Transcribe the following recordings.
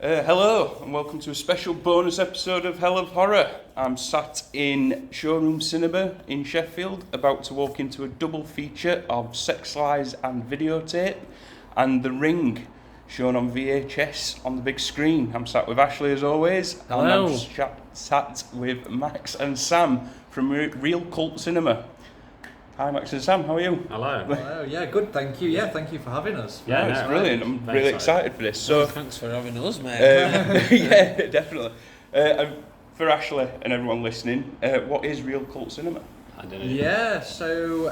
Hello and welcome to a special bonus episode of Hell of Horror. I'm sat in ReelCult Cinema in Sheffield, about to walk into a double feature of Sex Lies and Videotape and The Ring, shown on VHS on the big screen. I'm sat with Ashley as always. Hello. And I'm sat with Max and Sam from ReelCult Cinema. Hi Max and Sam, how are you? Hello. Hello. Yeah, good, thank you. Yeah, thank you for having us. Yeah, it's brilliant. I'm really excited for this. So, thanks for having us, mate. yeah, definitely. For Ashley and everyone listening, what is ReelCult Cinema? I don't know. Yeah, so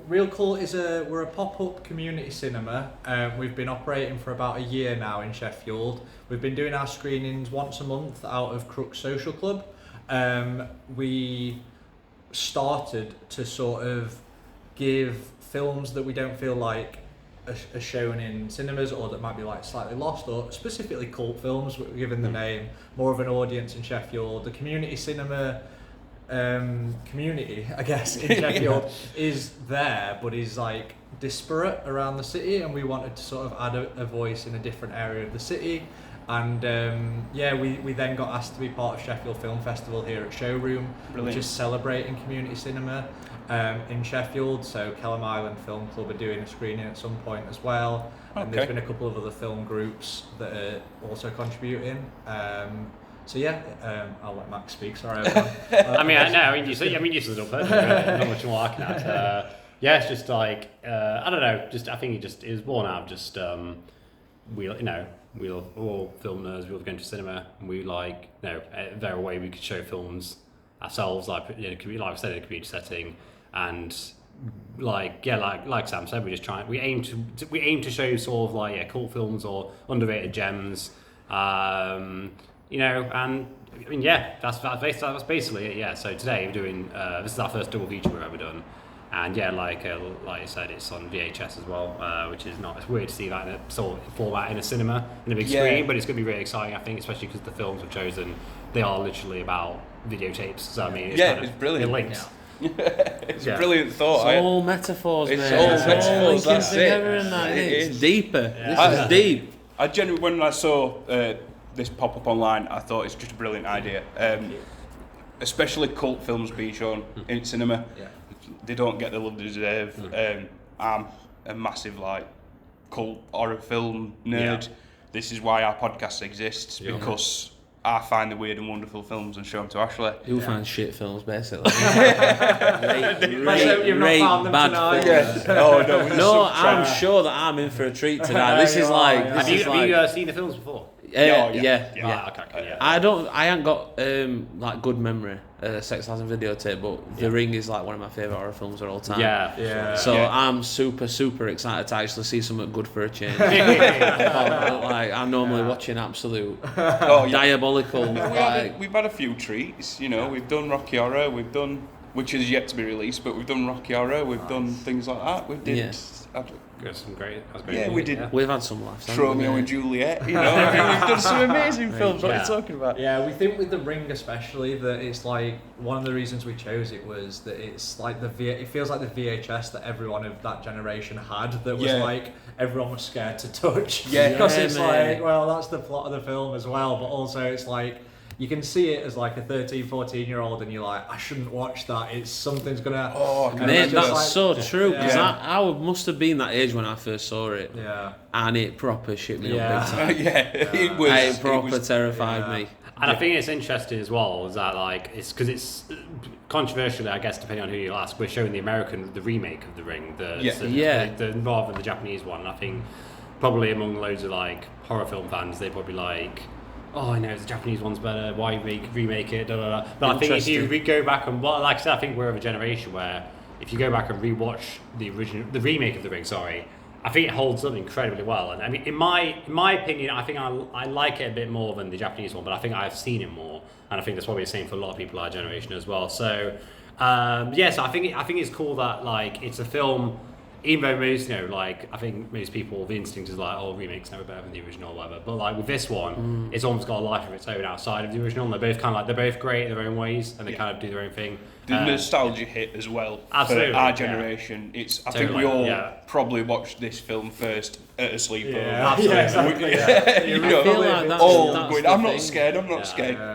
ReelCult is we're a pop-up community cinema. We've been operating for about a year now in Sheffield. We've been doing our screenings once a month out of Crook Social Club. We started to sort of give films that we don't feel like are shown in cinemas or that might be like slightly lost, or specifically cult films, given the name, more of an audience in Sheffield. The community cinema community, I guess, in Sheffield is there, but is like disparate around the city, and we wanted to sort of add a voice in a different area of the city. And we then got asked to be part of Sheffield Film Festival here at Showroom, which is celebrating community cinema in Sheffield. So Kelham Island Film Club are doing a screening at some point as well. Okay. And there's been a couple of other film groups that are also contributing. I'll let Max speak. Sorry. You said it up perfect. Not much more I can add. It's just like I don't know. I think it was born out of just we're all film nerds. We love going to cinema, and we there a way we could show films ourselves, like I said, in a community setting, and like Sam said, we aim to show sort of like cult films or underrated gems, and that's basically it. Yeah. So today we're doing this is our first double feature we've ever done. And like I said, it's on VHS as well, which is not. It's weird to see that in a sort of format in a cinema, in a big screen, but it's going to be really exciting, I think, especially because the films we've chosen, they are literally about videotapes. So I mean, it's brilliant. It links. Yeah. It's a brilliant thought. It's all metaphors, it's mate. all metaphors. That's together it. And that. It It's deeper. Yeah. This is deep. I genuinely, when I saw this pop up online, I thought it's just a brilliant idea. Especially cult films being shown in cinema. Yeah. They don't get the love they deserve. I'm a massive cult horror film nerd. Yeah. This is why our podcast exists, because I find the weird and wonderful films and show them to Ashley. You'll find shit films, basically. Let's hope you've not found them tonight. Yeah. Oh no, I'm sure that I'm in for a treat tonight. This is like. Have you seen the films before? Yeah. Okay. I ain't got good memory. Sex Lies and Videotape, but The Ring is like one of my favourite horror films of all time. Yeah. So I'm super excited to actually see something good for a change. I'm normally watching absolute diabolical. We've had a few treats, We've done Rocky Horror, which is yet to be released, but we've done Rocky Horror, we've done things like that. We did. That's great. Yeah, we did. We've had some laughs. Romeo and Juliet, we've done some amazing films. What are you talking about? Yeah, we think with The Ring especially that it's like one of the reasons we chose it was that it's like it feels like the VHS that everyone of that generation had. That was like everyone was scared to touch. Yeah, because it's that's the plot of the film as well. But also it's like, you can see it as like a 13, 14-year-old and you're like, I shouldn't watch that. It's something's gonna... mate, that's so true. Because I must have been that age when I first saw it. Yeah. And it proper shit me up big time. It proper terrified me. And I think it's interesting as well, is that it's because it's controversially, I guess, depending on who you ask, we're showing the remake of The Ring, the rather than the Japanese one. I think probably among loads of horror film fans, they probably I know the Japanese one's better. Why remake it? But I think if you go back and like I said, I think we're of a generation where if you go back and rewatch the remake of The Ring, I think it holds up incredibly well. And I mean, in my opinion, I think I like it a bit more than the Japanese one, but I think I've seen it more, and I think that's probably the same for a lot of people our generation as well. So so I think it's cool that it's a film. even though most, like, I think most people, the instinct is like, oh, remakes never better than the original or whatever. But like with this one, it's almost got a life of its own outside of the original. And they're both kind of like, they're both great in their own ways, and they kind of do their own thing. The nostalgia hit as well absolutely, for our generation. It's I think we all probably watched this film first at a sleepover. Absolutely. I'm not scared.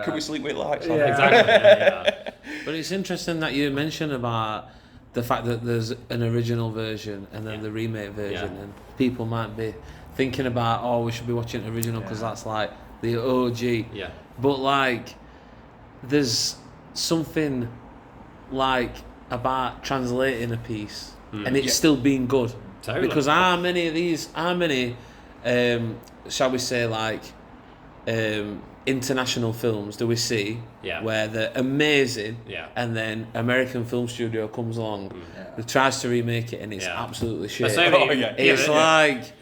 Can we sleep with lights on? Exactly. But it's interesting that you mentioned about the fact that there's an original version and then the remake version, and people might be thinking about, oh, we should be watching the original because that's like the OG. Yeah. But like, there's something like about translating a piece and it's still being good. Totally. Because how many shall we say, like international films do we see where they're amazing and then American film studio comes along that tries to remake it and it's absolutely shit. It's like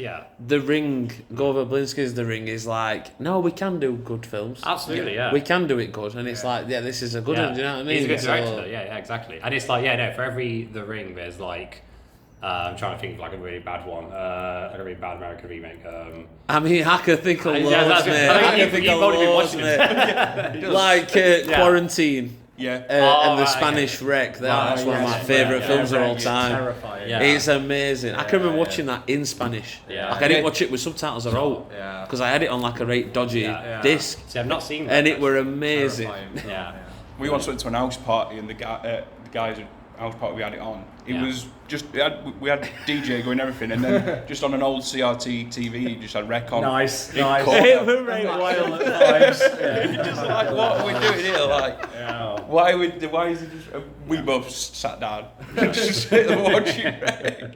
The Ring, Gore Verbinski's The Ring is like, no, we can do good films. Absolutely, we can do it good, and it's like, this is a good one, do you know what I mean? He's a good director, exactly. And it's like, for every The Ring, there's like, I'm trying to think of like a really bad one, like a really bad American remake. I mean, I can think of loads, mate. I can think of loads, mate. Like Quarantine. And the Spanish Wreck. That's one of my favourite films of all time. Terrifying. It's amazing. I can remember watching that in Spanish. Like I didn't watch it with subtitles at all because I had it on like a right dodgy disc. See, I've not seen that. And it were amazing. We once went to an house party and the guys house party we had it on. It was just we had DJ going everything, and then just on an old CRT TV, you just had rec on. Nice. It was right wild at times. You're just like, what are we doing here? Like, why is it just? We both sat down, just watching rec.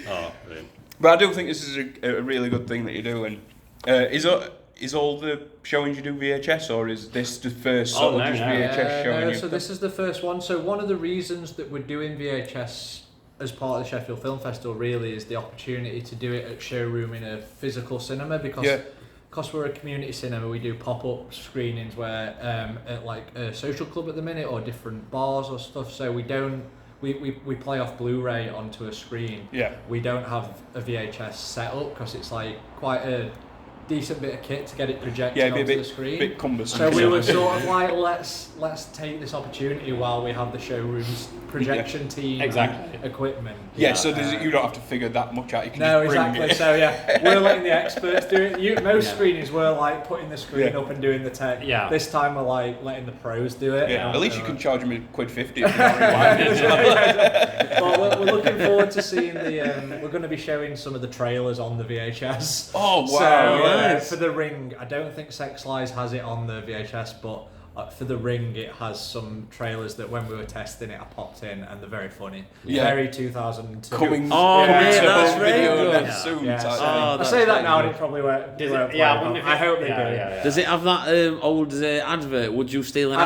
Oh, brilliant. But I do think this is a really good thing that you do, and is all the showings you do VHS, or is this the first VHS showing? So this is the first one. So one of the reasons that we're doing VHS as part of the Sheffield Film Festival really is the opportunity to do it at showroom in a physical cinema, because we're a community cinema, we do pop-up screenings where at like a social club at the minute or different bars or stuff. So we play off Blu-ray onto a screen. We don't have a VHS set up because it's like quite a decent bit of kit to get it projected onto the screen. Bit cumbersome. So we were sort of like, let's take this opportunity while we have the showroom's projection team and equipment. So you don't have to figure that much out. You can no, just bring exactly. it. So we're letting the experts do it. Most screenings were like putting the screen up and doing the tech. This time we're like letting the pros do it. At least you can charge them £1.50 if you're not rewinding. Well, we're looking forward to seeing the. We're going to be showing some of the trailers on the VHS. Oh wow! So for The Ring, I don't think Sex Lies has it on the VHS, but for The Ring, it has some trailers that when we were testing it, I popped in, and they're very funny. Very 2002. Coming. That's video soon. I say that now, and it probably won't. I hope they do. Does it have that old advert? Would you steal an I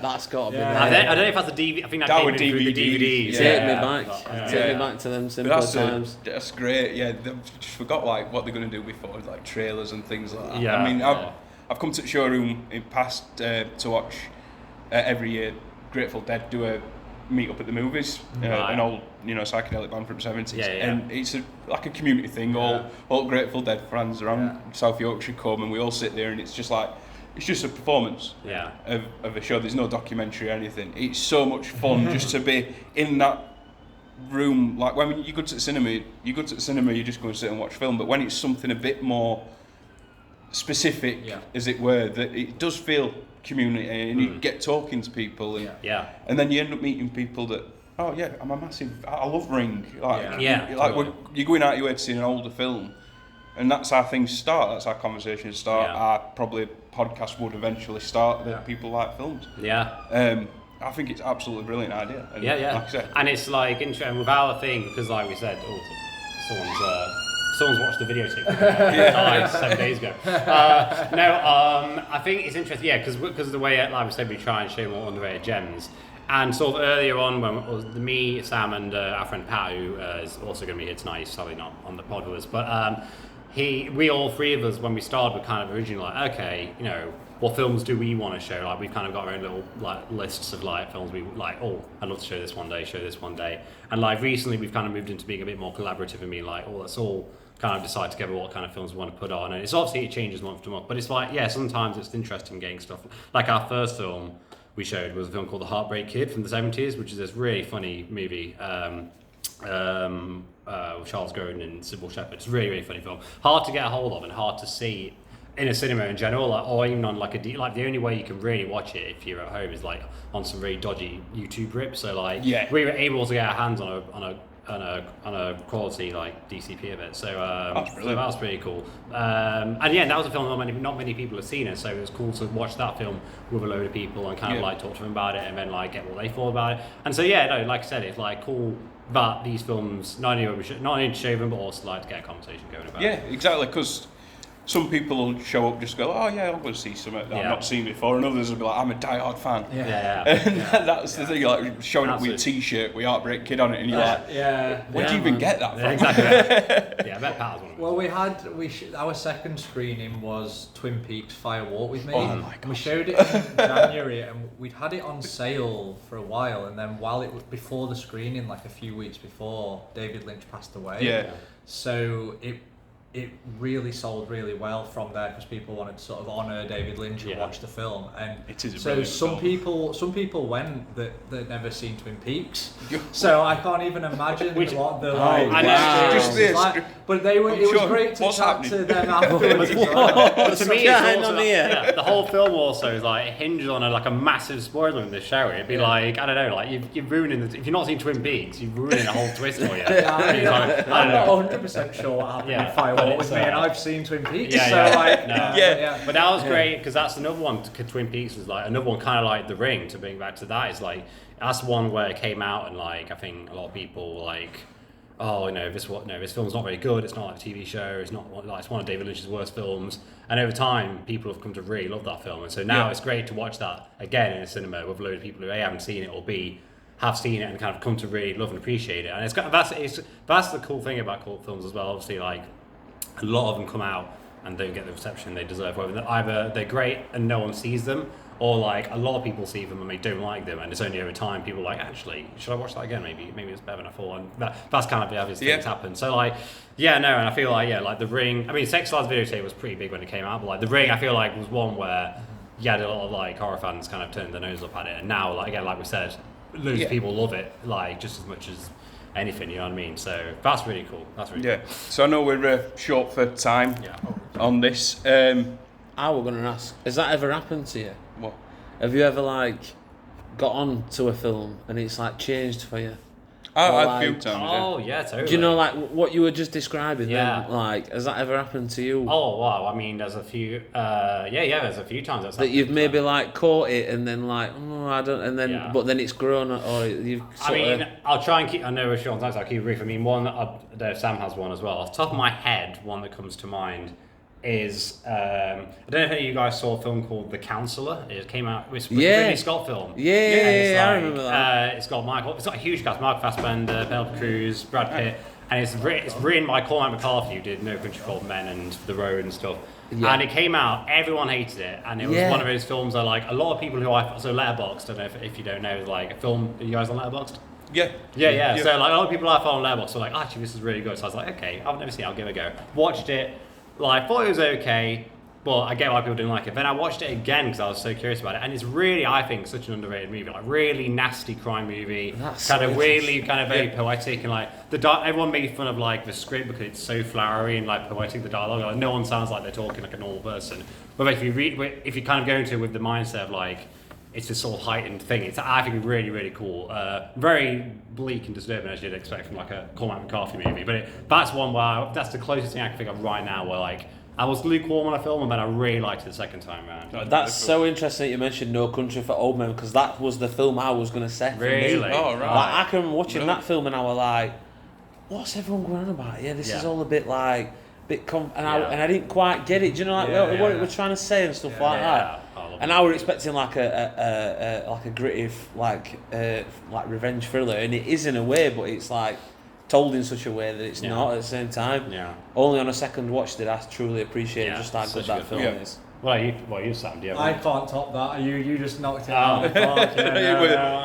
That's got to be. I don't know if that's a DVD. I think that came through the DVD. Take me back. Take me back to them simple times. That's great. Yeah, they just forgot like what they're going to do before, like trailers and things like that. Yeah. I mean, I've come to the showroom in past to watch every year Grateful Dead do a meet up at the movies, an old psychedelic band from the 70s, and it's like a community thing. All Grateful Dead fans around South Yorkshire come, and we all sit there, and it's just like it's just a performance of a show. There's no documentary or anything. It's so much fun just to be in that room. Like when you go to the cinema, you just go and sit and watch film. But when it's something a bit more specific, as it were, that it does feel community, and you get talking to people, and then you end up meeting people that, I love Ring, you're going out your way to see an older film, and that's how things start. That's how conversations start. Our probably podcast would eventually start that people like films. I think it's absolutely brilliant idea. And like I said, and it's like interesting with our thing, because like we said, someone's watched the videotape 7 days ago. I think it's interesting, because of the way, like we said, we try and show more underrated gems. And sort of earlier on, when it was me, Sam, and our friend Pat, who is also going to be here tonight, he's sadly not on the pod with us, but we all three of us, when we started, were kind of originally like, okay, what films do we want to show? Like we've kind of got our own little like lists of like films we like. Oh, I'd love to show this one day. And like recently, we've kind of moved into being a bit more collaborative and being like, oh, let's all kind of decide together what kind of films we want to put on. And it's obviously it changes month to month, but it's like sometimes it's interesting getting stuff. Like our first film we showed was a film called The Heartbreak Kid from the 70s, which is this really funny movie. With Charles Grodin and Sybil Shepherd. It's a really, really funny film. Hard to get a hold of and hard to see in a cinema in general, like, or even on like the only way you can really watch it if you're at home is like on some really dodgy YouTube rips. So like we were able to get our hands on a quality like DCP of it. So that was pretty cool. And that was a film not many people have seen it, so it was cool to watch that film with a load of people and kind of like talk to them about it and then like get what they thought about it. And so like I said, it's like cool that these films not only to show them but also like to get a conversation going about it. Yeah, exactly, because some people will show up just go, oh yeah, I'm going to see something that I've not seen before, and others will be like, I'm a die-hard fan. And that's the thing, like showing up with a t-shirt with Heartbreak Kid on it, and you're like, where do you even get that from? Exactly. I bet Pat's one. Well, our second screening was Twin Peaks Fire Walk with Me. Oh my God. We showed it in January, and we'd had it on sale for a while, and then while it was before the screening, like a few weeks before, David Lynch passed away. Yeah. So it really sold really well from there because people wanted to sort of honour David Lynch and watch the film. And it is a so some people went that never seen Twin Peaks. So I can't even imagine what the like. But it was great to chat to them afterwards. To me, it's also, the whole film also is like it hinges on a massive spoiler in the show. It'd be like, I don't know, like you're ruining if you've not seen Twin Peaks, you're ruining the whole twist for you. I'm not 100% sure what happened in Fire Walk with Me, and I've seen Twin Peaks. But that was great because that's another one. Twin Peaks was like another one, kind of like The Ring. To bring back to that, is like that's one where it came out and like I think a lot of people were like, oh this film's not very good. It's not like a TV show. It's not like it's one of David Lynch's worst films. And over time, people have come to really love that film. And so now it's great to watch that again in a cinema with a load of people who A, haven't seen it, or B, have seen it and kind of come to really love and appreciate it. And that's the cool thing about cult films as well. Obviously, like a lot of them come out and don't get the reception they deserve. Whether either they're great and no one sees them, or like a lot of people see them and they don't like them, and it's only over time people are like, actually, should I watch that again? Maybe it's better than I thought. And that's kind of the obvious things happen. So like, and I feel like like The Ring. I mean, Sex Lies Videotape was pretty big when it came out, but like The Ring, I feel like was one where you had a lot of like horror fans kind of turned their nose up at it, and now like again, like we said, loads of people love it like just as much as anything, you know what I mean? So that's really cool. So I know we're short for time on this. I was going to ask, has that ever happened to you? What? Have you ever like got on to a film and it's like changed for you? A few times. Oh yeah, totally. Do you know like what you were just describing? Yeah. Then, like, has that ever happened to you? Oh wow! I mean, there's a few. There's a few times that's that you've maybe like caught it and then like, I don't, and then but then it's grown or you've. I'll try and keep. I know with Sean's answer, I'll keep it brief. I mean, one. I don't know if Sam has one as well. Off the top of my head, one that comes to mind is I don't know if any of you guys saw a film called The Counselor. It came out. It's a Ridley Scott film. I remember that. It's got a huge cast: Mark Fassbender, Penelope Cruz, Brad Pitt, and it's written by Cormac McCarthy, who did No Country for Old Men and The Road and stuff. Yeah. And it came out, everyone hated it, and it was one of those films that like a lot of people who Letterboxd. I don't know if you don't know, like a film. Are you guys on Letterboxd? Yeah. So like a lot of people I follow on Letterboxd were like, actually, this is really good. So I was like, okay, I've never seen it. I'll give it a go. Watched it. Like, thought it was okay, but I get why people didn't like it. Then I watched it again because I was so curious about it, and it's really, I think, such an underrated movie. Like, really nasty crime movie. That's kind of really, kind of very poetic, and like everyone made fun of like the script because it's so flowery and like poetic. The dialogue, like no one sounds like they're talking like a normal person. But if you kind of go into it with the mindset of like it's this sort of heightened thing, it's I think really, really cool. Very bleak and disturbing as you'd expect from like a Cormac McCarthy movie. But that's one where that's the closest thing I can think of right now where like I was lukewarm on a film and then I really liked it the second time around. That's so interesting that you mentioned No Country for Old Men because that was the film I was going to say. Really? Oh, right. Like, I can watching that film and I was like, what's everyone going on about? This is all a bit like... I didn't quite get it. Do you know like what it was trying to say and stuff like that? And I was expecting like a gritty like revenge thriller, and it is in a way, but it's like told in such a way that it's not at the same time. Yeah. Only on a second watch did I truly appreciate just how good that film is. Well, you Sam, do you I can't top that. You just knocked it out of the park.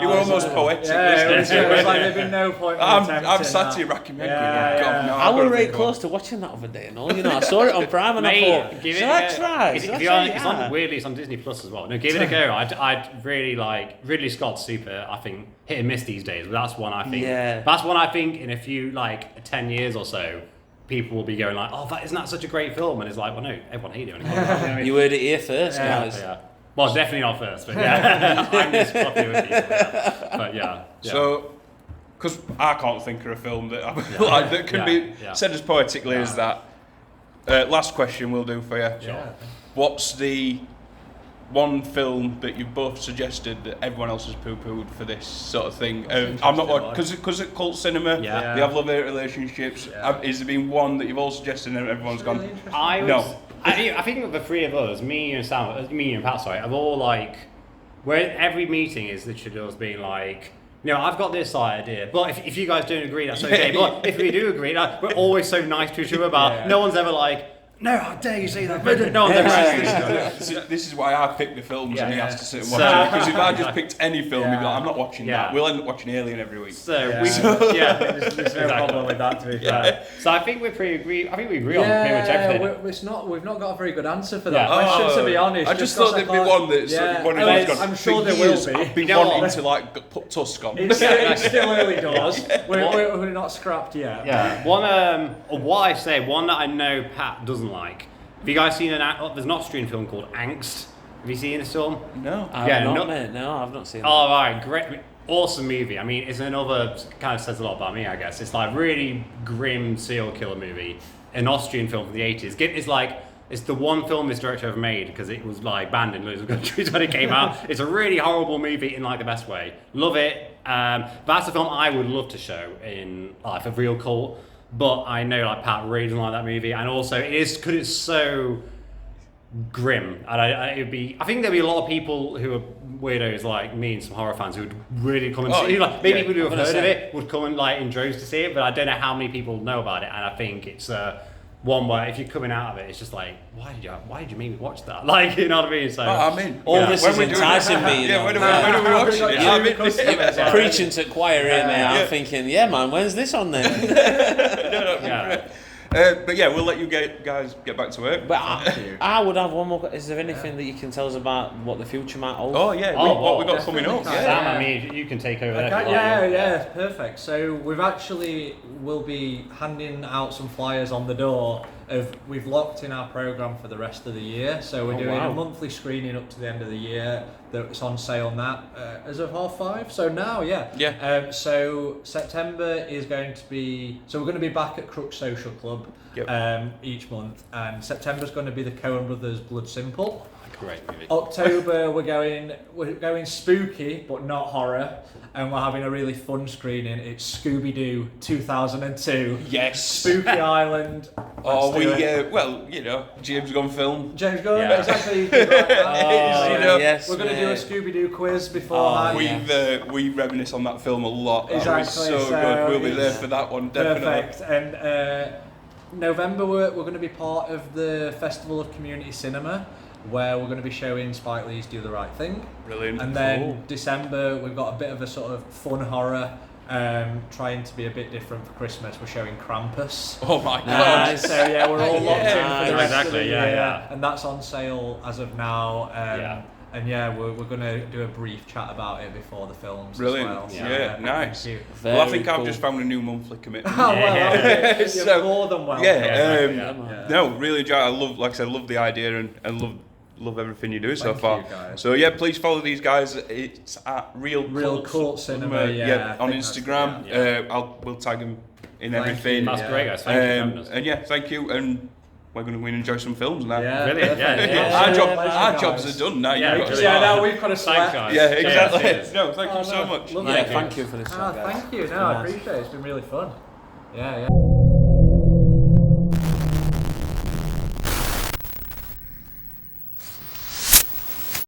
You were almost poetic. Yeah, it was like there'd been no point. I'm sat here racking my head. I was very close to watching that other day, I saw it on Prime and I thought, should I try? Weirdly, it's on Disney Plus as well. No, give it a go. I'd really like Ridley Scott's super. I think hit and miss these days, but that's one I think. Yeah. That's one I think in a few 10 years or so, people will be going like, "Oh, isn't that such a great film?" And it's like, "Well, no, everyone hated it." You heard it here first, guys. Yeah. Well, definitely not first, but yeah, I'm just floppy with people. But yeah. So, because I can't think of a film that that can be said as poetically as that. Last question we'll do for you. Sure. What's the one film that you've both suggested that everyone else has poo-pooed for this sort of thing? I'm not because at Cult Cinema they have love-hate relationships. Has there been one that you've all suggested and everyone's gone? I think the three of us, me and Pat, have all where every meeting is literally us being like, I've got this idea, but if you guys don't agree, that's okay. But if we do agree, we're always so nice to each other about. No one's ever like, no, how dare you say that? No one's ever said this is why I pick the films and he has to sit and watch it. Because if I just picked any film, he'd be like, I'm not watching that. We'll end up watching Alien every week. There's no problem with that, to be fair. So I think we agree on pretty much everything. We've not got a very good answer for that question, to be honest. I just thought there'd be one that's one of those gone. I'm sure there will be. I've been wanting to put Tusk on. It's still early doors. We're not scrapped yet. Yeah. One that I know Pat doesn't like. Have you guys seen there's an Austrian film called Angst? Have you seen this film? No. I've not seen it. Oh, right, great. Awesome movie. I mean, it's another, kind of says a lot about me, I guess. It's really grim serial killer movie. An Austrian film from the 80s. It's the one film this director ever made because it was banned in loads of countries when it came out. It's a really horrible movie in the best way. Love it. That's a film I would love to show in a ReelCult. But I know Pat really doesn't like that movie, and also it is because it's so grim. And I think there'd be a lot of people who are weirdos like me and some horror fans who would really come and see it. Maybe people who have heard of it would come in droves to see it, but I don't know how many people know about it. And I think it's one where if you're coming out of it, it's just why did you make me watch that? You know what I mean? So this is enticing me. When are we watching it? You're preaching to choir here, mate. I'm thinking, man, when's this on then? But we'll let you guys get back to work. But I would have one more. Is there anything that you can tell us about what the future might hold? Oh yeah, what we got coming up? Sam, I mean, you can take over there. Yeah, perfect. So we'll be handing out some flyers on the door. We've locked in our programme for the rest of the year. So we're doing a monthly screening up to the end of the year. That's on sale now as of 5:30. So now, so September is going to be. So we're going to be back at Crook Social Club each month, and September's going to be the Coen Brothers Blood Simple. Great movie. October we're going spooky but not horror, and we're having a really fun screening. It's Scooby-Doo 2002. Yes. Spooky Island. James Gunn film. James Gunn, exactly. We're going to do a Scooby-Doo quiz before that. We reminisce on that film a lot. Exactly. That was so good. We'll be there for that one, definitely. Perfect. And November we're going to be part of the Festival of Community Cinema, where we're going to be showing Spike Lee's Do the Right Thing. Brilliant. And then December, we've got a bit of a sort of fun horror, trying to be a bit different for Christmas. We're showing Krampus. Oh my God. So we're all locked in for the rest of the year. And that's on sale as of now. And we're going to do a brief chat about it before the films. Brilliant. As well. Yeah, nice. Well, I think I've just found a new monthly commitment. You're more than welcome. No, really enjoy it. I love the idea and love everything you do so far. So please follow these guys. It's at ReelCult Cinema. On Instagram. We'll tag them in everything. That's great, guys. Thank you. And thank you. And we're going to enjoy some films now. Brilliant. Our jobs are done now. Now we've got to slept. Yeah, exactly. No, thank you so much. Thank you for this. Thank you. No, I appreciate it. It's been really fun. Yeah.